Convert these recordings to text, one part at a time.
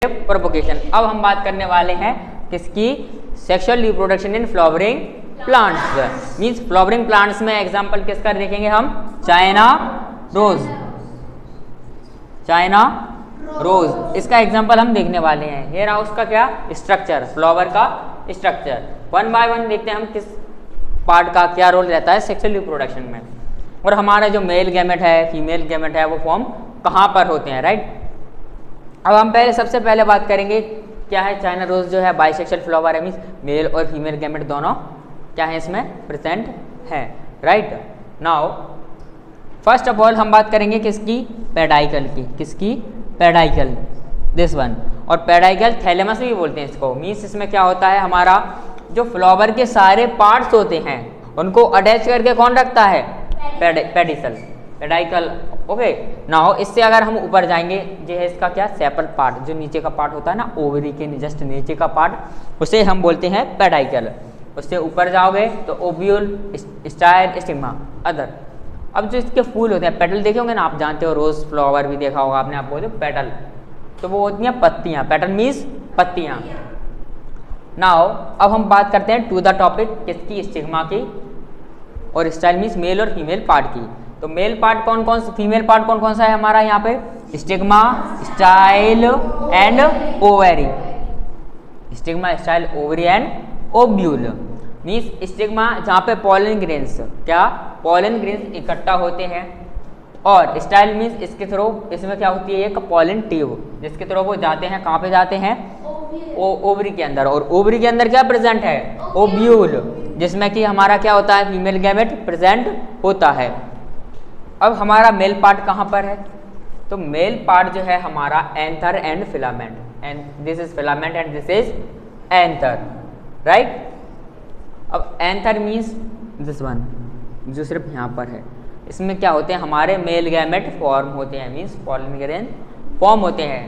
Propagation. अब हम बात करने वाले हैं किसकी, sexual reproduction in flowering plants. Means flowering plants में एग्जांपल किसका देखेंगे हम, चाइना रोज। चाइना रोज इसका एग्जांपल हम देखने वाले हैं। ये रहा उसका क्या स्ट्रक्चर, फ्लावर का स्ट्रक्चर। वन बाय वन देखते हैं हम किस पार्ट का क्या रोल रहता है सेक्सुअल रिप्रोडक्शन में, और हमारा जो मेल गैमेट है फीमेल गैमेट है वो फॉर्म कहाँ पर होते हैं, राइट। अब हम सबसे पहले बात करेंगे क्या है, चाइना रोज जो है बाइसेक्सुअल फ्लावर है, मीन्स मेल और फीमेल गैमेट दोनों क्या है इसमें प्रेजेंट है, right. Now first of all हम बात करेंगे किसकी, पेडाइकल की। किसकी, पेडाइकल, दिस वन। और पेडाइकल थैलेमस भी बोलते हैं इसको। मीन्स इसमें क्या होता है, हमारा जो फ्लावर के सारे पार्ट्स होते हैं उनको अटैच करके कौन रखता है, पेडिसल, पेडाइकल। ओके नाउ इससे अगर हम ऊपर जाएंगे, जो है इसका क्या सेपल पार्ट, जो नीचे का पार्ट होता है ना ओवरी के जस्ट नीचे का पार्ट, उसे हम बोलते हैं पेडाइकल। उससे ऊपर जाओगे तो ओव्यूल, स्टाइल, स्टिग्मा, अदर। अब जो इसके फूल होते हैं, पेटल देखे होंगे ना आप, जानते हो रोज फ्लावर भी देखा होगा आपने, आप बोले पेटल, तो वो होती हैं पत्तियां। पेटल मीन्स पत्तियां। नाउ अब हम बात करते हैं टू द टॉपिक किसकी, स्टिग्मा की, और स्टाइल मीन्स मेल और फीमेल पार्ट की। तो मेल पार्ट कौन कौन सा, फीमेल पार्ट कौन कौन सा है हमारा यहाँ पे, stigma, style and ovary. Stigma, style, ovary and ovule. Means stigma जहाँ पे पॉलन ग्रेन्स, क्या पॉलन ग्रेन्स इकट्ठा होते हैं, और स्टाइल मीन्स इसके थ्रू, इसमें क्या होती है एक पॉलन ट्यूब, जिसके थ्रू वो जाते हैं, कहाँ पे जाते हैं, ओवरी के अंदर। और ओवरी के अंदर क्या प्रेजेंट है, ओव्यूल, जिसमें कि हमारा क्या होता है फीमेल गैमेट प्रेजेंट होता है। अब हमारा मेल पार्ट कहाँ पर है, तो मेल पार्ट जो है हमारा anther and filament, and this is filament and this is anther, right. अब एंथर मीन्स दिस वन, जो सिर्फ यहाँ पर है, इसमें क्या होते हैं हमारे मेल गैमेट फॉर्म होते हैं, मीन्स पॉलन ग्रेन फॉर्म होते हैं।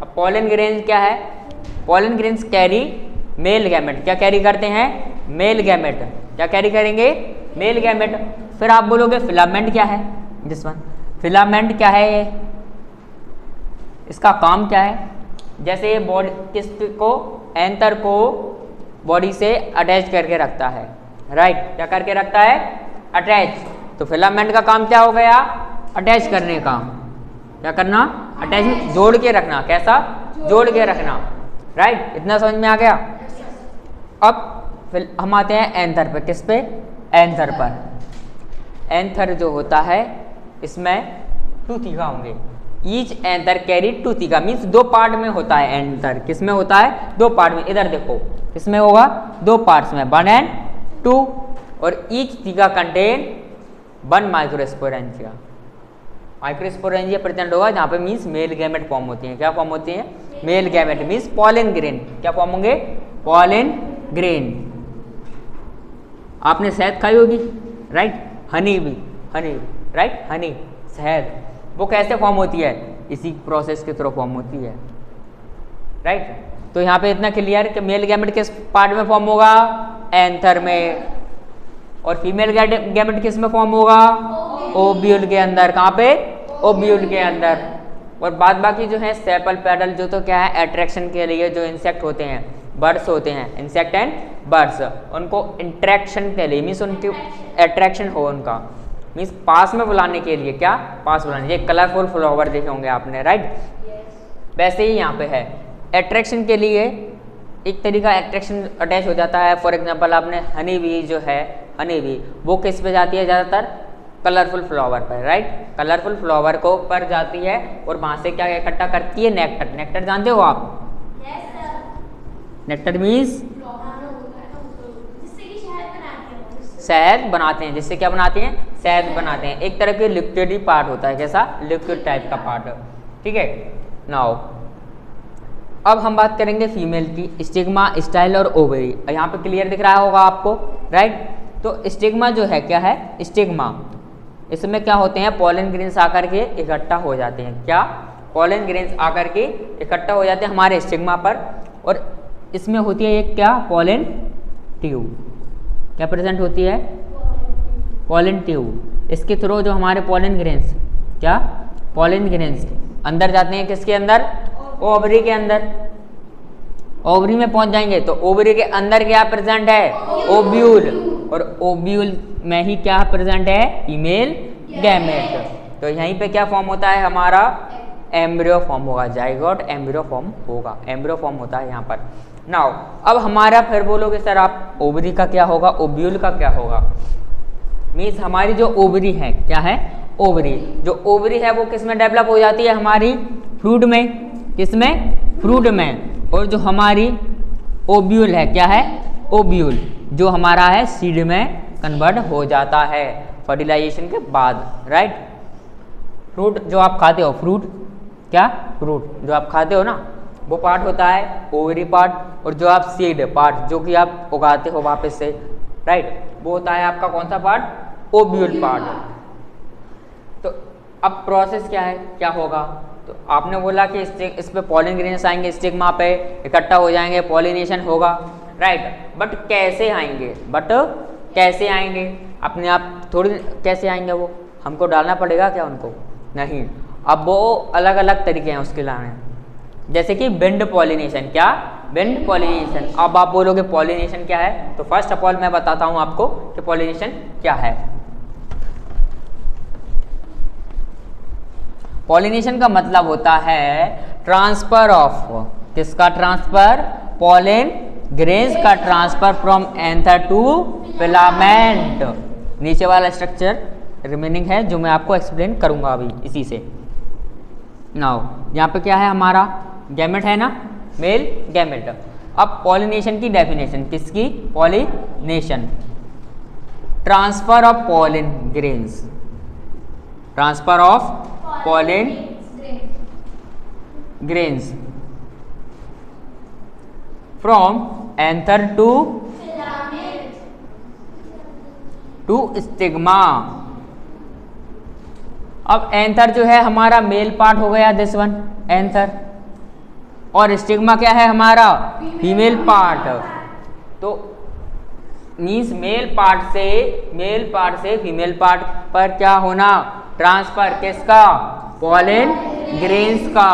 अब पॉलन ग्रेन क्या है, pollen grains carry male gamete, क्या कैरी करते हैं, मेल गैमेट, क्या कैरी करेंगे, मेल गैमेट। फिर आप बोलोगे फिलामेंट क्या है, दिस वन, फिलामेंट क्या है ये, इसका काम क्या है, जैसे ये बॉडी किसको, एंथर को बॉडी से अटैच करके रखता है, राइट, क्या करके रखता है, अटैच। तो फिलामेंट का काम क्या हो गया, अटैच करने का, क्या करना, अटैच, जोड़ के रखना, कैसा, जोड़ के रखना, राइट। इतना समझ में आ गया। अब फिर हम आते हैं एंथर पे, किस पे, एंथर पर। एंथर जो होता है इसमें टू थीगा होंगे, each anther carry two theca, means दो पार्ट में होता है एंथर, किस में होता है, दो पार्ट में। इधर देखो किसमें होगा, दो पार्ट्स में, 1 and 2, और each theca contain 1 microsporangia. Microsporangia present होगा जहाँ पे मीन्स मेल गैमेट फॉर्म होती हैं, क्या फॉर्म होती हैं, male gamete, means pollen grain, क्या फॉर्म होंगे, पॉलन ग्रेन। आपने शहद खाई होगी, राइट, हनी भी, हनी, राइट, हनी, शहद, वो कैसे फॉर्म होती है, इसी प्रोसेस के थ्रू फॉर्म होती है, राइट। तो यहाँ पे इतना क्लियर कि मेल गैमेट किस पार्ट में फॉर्म होगा, एंथर में, और फीमेल गैमेट किस में फॉर्म होगा, ओव्यूल के अंदर, कहाँ पे, ओव्यूल के अंदर। और बाद बाकी जो है सेपल पेडल, जो तो क्या है अट्रैक्शन के लिए, जो इंसेक्ट होते हैं, बर्ड्स होते हैं, इंसेक्ट एंड बर्ड्स, उनको इंट्रैक्शन के लिए, मीन्स उनकी अट्रैक्शन हो उनका, मीन्स पास में बुलाने के लिए, क्या पास बुलाने, ये कलरफुल फ्लावर देखे होंगे आपने, राइट। वैसे ही यहाँ पे है अट्रैक्शन के लिए, एक तरीका अट्रैक्शन अटैच हो जाता है। फॉर एग्जांपल आपने हनी बी जो है, हनी बी वो किस पे जाती है ज़्यादातर, कलरफुल फ्लावर पर, राइट, कलरफुल फ्लावर को पर जाती है, और वहाँ से क्या इकट्ठा करती है, नेक्टर। नेक्टर जानते हो आप, नेक्टर मीन्स शहद बनाते हैं, जिससे क्या बनाते हैं, शहद बनाते हैं। एक तरह के लिक्विड ही पार्ट होता है, कैसा, लिक्विड टाइप का पार्ट, ठीक है। नाउ अब हम बात करेंगे फीमेल की, स्टिग्मा, स्टाइल और ओवरी। यहाँ पे क्लियर दिख रहा होगा आपको, राइट। तो स्टिग्मा जो है क्या है, स्टिग्मा, इसमें क्या होते हैं, पॉलन ग्रेन्स आकर के इकट्ठा हो जाते हैं, क्या, पॉलन ग्रेन्स आकर के इकट्ठा हो जाते हैं हमारे स्टिग्मा पर, और इसमें होती है एक क्या, पॉलन ट्यूब, क्या प्रेजेंट होती है, पॉलन ट्यूब। इसके थ्रू जो हमारे पॉलन ग्रेन्स, क्या, पॉलन ग्रेन्स अंदर जाते हैं, किसके अंदर, ओवरी के अंदर, ओवरी में पहुंच जाएंगे तो ओवरी के अंदर क्या प्रेजेंट है? ओव्यूल, और ओव्यूल में ही क्या प्रेजेंट है? Female gamete. तो यहीं पे क्या फॉर्म होता है हमारा? एम्ब्रियो फॉर्म होगा, जाइगोट एम्ब्रियो फॉर्म होगा, एम्ब्रियो फॉर्म होता है यहाँ पर। नाउ अब हमारा फिर बोलोगे सर आप ओवरी का क्या होगा, ओव्यूल का क्या होगा? मीन्स हमारी जो ओवरी है क्या है? ओवरी, जो ओवरी है वो किस में डेवलप हो जाती है? हमारी फ्रूट में, किस में? फ्रूट में। और जो हमारी ओव्यूल है क्या है? ओव्यूल, जो हमारा है सीड में कन्वर्ट हो जाता है फर्टिलाइजेशन के बाद, राइट। फ्रूट जो आप खाते हो, फ्रूट क्या? फ्रूट जो आप खाते हो ना, वो पार्ट होता है ओवरी पार्ट, और जो आप सीड पार्ट जो कि आप उगाते हो वापस से, राइट, वो होता है आपका कौन सा पार्ट? Ovule part. तो अब प्रोसेस क्या है, क्या होगा? तो आपने बोला कि इस पे पॉलिन ग्रेन्स आएंगे, स्टिग्मा पे इकट्ठा हो जाएंगे, पॉलिनेशन होगा, राइट। बट कैसे आएंगे? कैसे आएंगे? अपने आप थोड़ी कैसे आएंगे? वो हमको डालना पड़ेगा क्या उनको? नहीं। अब वो अलग अलग तरीके हैं उसके लाने, जैसे कि विंड पॉलिनेशन। क्या? Wind pollination. अब आप बोलोगे पॉलिनेशन क्या है, तो फर्स्ट ऑफ ऑल मैं बताता हूं आपको कि पॉलिनेशन क्या है। पॉलिनेशन का मतलब होता है ट्रांसफर ऑफ, किसका ट्रांसफर? पॉलिन ग्रेन्स का transfer from anther to filament. नीचे वाला स्ट्रक्चर रिमेनिंग है जो मैं आपको एक्सप्लेन करूंगा अभी इसी से। नाउ यहाँ पे क्या है हमारा? गैमेट है ना, मेल गैमेट। अब पॉलिनेशन की डेफिनेशन, किसकी? Pollination, transfer of pollen grains, transfer of pollen grains from anther to stigma. अब एंथर जो है हमारा मेल पार्ट हो गया, दिस वन एंथर, और स्टिग्मा क्या है हमारा? Female part. तो मीन्स मेल पार्ट से फीमेल पार्ट पर क्या होना? ट्रांसफर, किसका? पॉलिन ग्रेन्स का।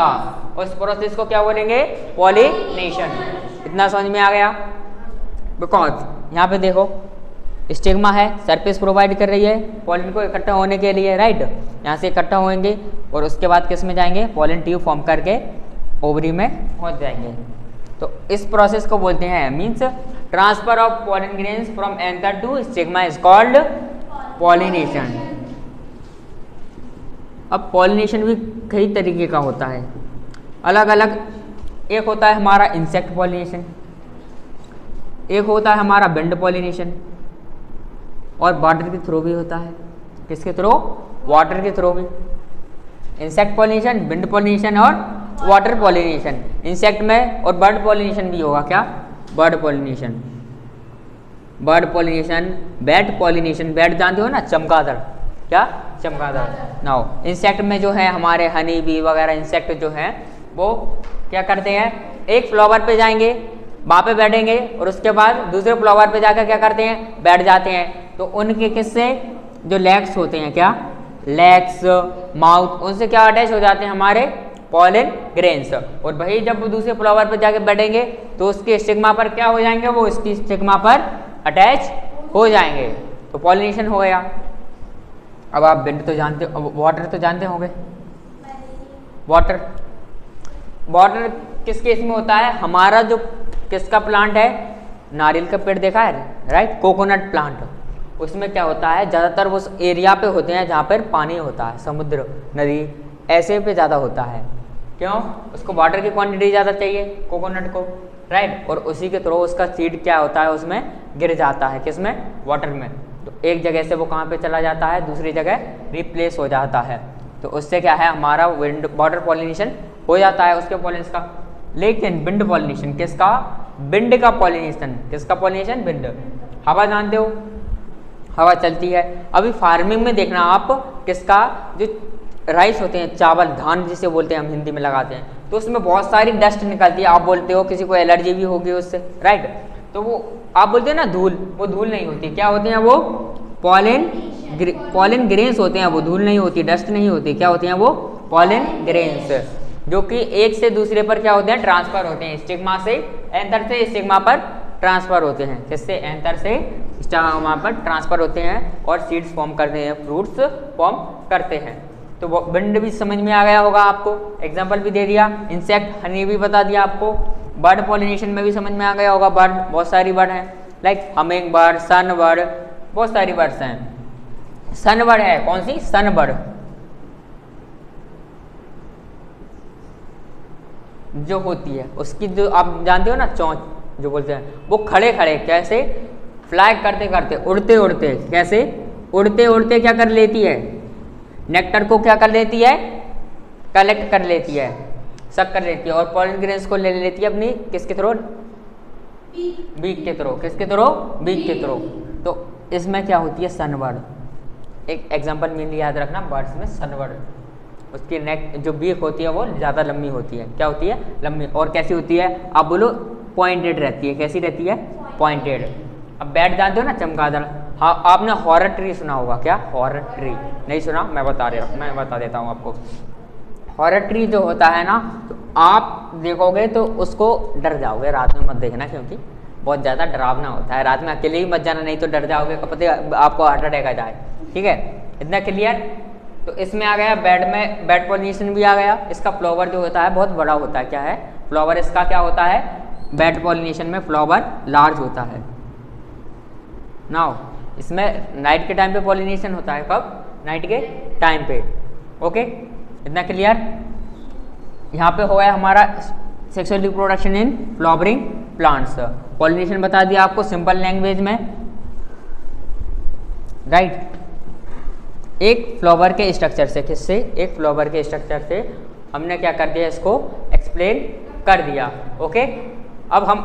उस प्रोसेस को क्या बोलेंगे? पॉलिनेशन। इतना समझ में आ गया? बिकॉज यहाँ पे देखो स्टिग्मा है, सरफेस प्रोवाइड कर रही है पॉलिन को इकट्ठा होने के लिए, राइट। यहाँ से इकट्ठा होंगे और उसके बाद किस में जाएंगे? पॉलिन ट्यूब फॉर्म करके ओवरी में पहुँच जाएंगे। तो इस प्रोसेस को बोलते हैं, means transfer of pollen grains from anther to stigma is called pollination. अब पॉलिनेशन भी कई तरीके का होता है, अलग अलग। एक होता है हमारा इंसेक्ट पॉलिनेशन, एक होता है हमारा विंड पॉलिनेशन, और वाटर के थ्रू भी होता है। किसके थ्रू? वाटर के थ्रू भी। इंसेक्ट पॉलिनेशन, विंड पॉलिनेशन और वाटर पॉलिनेशन। इंसेक्ट में और बर्ड पॉलिनेशन भी होगा। क्या? Bird pollination, bird pollination, bat pollination. Bat जानते हो ना, चमगादड़। क्या? चमगादड़। नाउ इंसेक्ट में जो है हमारे हनी बी वगैरह इंसेक्ट जो हैं वो क्या करते हैं? एक फ्लावर पे जाएंगे, वहाँ पे बैठेंगे, और उसके बाद दूसरे फ्लावर पे जाकर क्या करते हैं? बैठ जाते हैं। तो उनके किससे जो लेग्स होते हैं, क्या? लेग्स, माउथ, उनसे क्या अटैच हो जाते हैं? हमारे पॉलिन ग्रेन्स। और वही जब वो दूसरे फ्लावर पर जाके बैठेंगे तो उसके स्टिग्मा पर क्या हो जाएंगे? वो इसकी स्टिग्मा पर अटैच हो जाएंगे। तो पॉलिनेशन हो गया। अब आप विंड तो जानते हो, वाटर तो जानते होंगे। वाटर, वाटर किस केस में होता है? हमारा जो किसका प्लांट है? नारियल का पेड़ देखा है, राइट, कोकोनट प्लांट। उसमें क्या होता है? ज़्यादातर वो एरिया पे होते हैं जहाँ पर पानी होता है, समुद्र, नदी, ऐसे पे ज़्यादा होता है। क्यों? उसको वाटर की क्वांटिटी ज़्यादा चाहिए कोकोनट को, राइट। और उसी के थ्रू उसका सीड क्या होता है? उसमें गिर जाता है, किसमें? वाटर में। तो एक जगह से वो कहाँ पे चला जाता है? दूसरी जगह रिप्लेस हो जाता है। तो उससे क्या है? हमारा विंड वाटर पॉलिनेशन हो जाता है उसके पॉलिनेशन का। लेकिन विंड पॉलिनेशन किसका? विंड का पॉलिनेशन। किसका पॉलिनेशन? विंड। हवा जानते हो, हवा चलती है। अभी फार्मिंग में देखना आप, किसका? जो राइस होते हैं, चावल, धान जिसे बोलते हैं हम हिंदी में लगाते हैं, तो उसमें बहुत सारी डस्ट निकलती है। आप बोलते हो किसी को एलर्जी भी होगी उससे, राइट। तो वो आप बोलते हैं ना धूल, वो धूल नहीं होती। क्या होते हैं वो? पॉलिन ग्रेन्स होते हैं। वो धूल नहीं होती, डस्ट नहीं होती। क्या होती हैं वो? Pollen grains. जो कि एक से दूसरे पर क्या होते हैं, ट्रांसफर होते हैं। स्टिग्मा से एंथर से स्टिग्मा पर ट्रांसफर होते हैं। किससे, एंथर से स्टिग्मा पर ट्रांसफर होते हैं और सीड्स फॉर्म करते हैं, फ्रूट्स फॉर्म करते हैं। तो वो विंड भी समझ में आ गया होगा आपको, एग्जाम्पल भी दे दिया। इंसेक्ट हनी भी बता दिया आपको। बर्ड पॉलिनेशन में भी समझ में आ गया होगा, बर्ड बहुत सारी बर्ड हैं, लाइक हमिंग बर्ड, सन बर्ड, बहुत सारी बर्ड्स हैं। सन बर्ड है कौन सी, सन बर्ड जो होती है उसकी जो आप जानते हो ना चोंच जो बोलते हैं, वो खड़े खड़े कैसे फ्लाई करते करते उड़ते उड़ते कैसे उड़ते उड़ते क्या कर लेती है, नेक्टर को क्या कर लेती है, कलेक्ट कर लेती है, सक कर लेती है और पॉलन ग्रेन्स को ले लेती है अपनी किसके थ्रू, बीक के थ्रू। किसके थ्रू, बीक के थ्रू। तो इसमें क्या होती है, सनबर्ड। एक एग्जांपल मेनली याद रखना, बर्ड्स में सनबर्ड उसकी नेक जो बीक होती है वो ज़्यादा लंबी होती है। क्या होती है, लंबी। और कैसी होती है, आप बोलो पॉइंटेड रहती है। कैसी रहती है, पॉइंटेड। अब बैट जानते हो ना, चमगादड़। हाँ, आपने हॉरर ट्री सुना होगा, क्या हॉरर ट्री नहीं सुना, मैं बता देता हूँ आपको। हॉरर ट्री जो होता है ना, तो आप देखोगे तो उसको डर जाओगे, रात में मत देखना क्योंकि बहुत ज़्यादा डरावना होता है। रात में अकेले ही मत जाना, नहीं तो डर जाओगे, पता आपको हार्ट अटैक आ जाए। ठीक है, इतना क्लियर। तो इसमें आ गया बेड में, बेड पॉलिनेशन भी आ गया। इसका फ्लावर जो होता है बहुत बड़ा होता है। क्या है, फ्लावर इसका क्या होता है, बेड पॉलिनेशन में फ्लावर लार्ज होता है। नाउ इसमें नाइट के टाइम पे पॉलिनेशन होता है। कब, नाइट के टाइम पे। ओके, इतना क्लियर। यहाँ पे हो गया हमारा sexual reproduction in flowering plants. Pollination बता दिया आपको सिंपल लैंग्वेज में, राइट। एक फ्लावर के स्ट्रक्चर से, किससे, एक फ्लावर के स्ट्रक्चर से हमने क्या कर दिया, इसको एक्सप्लेन कर दिया। ओके, अब हम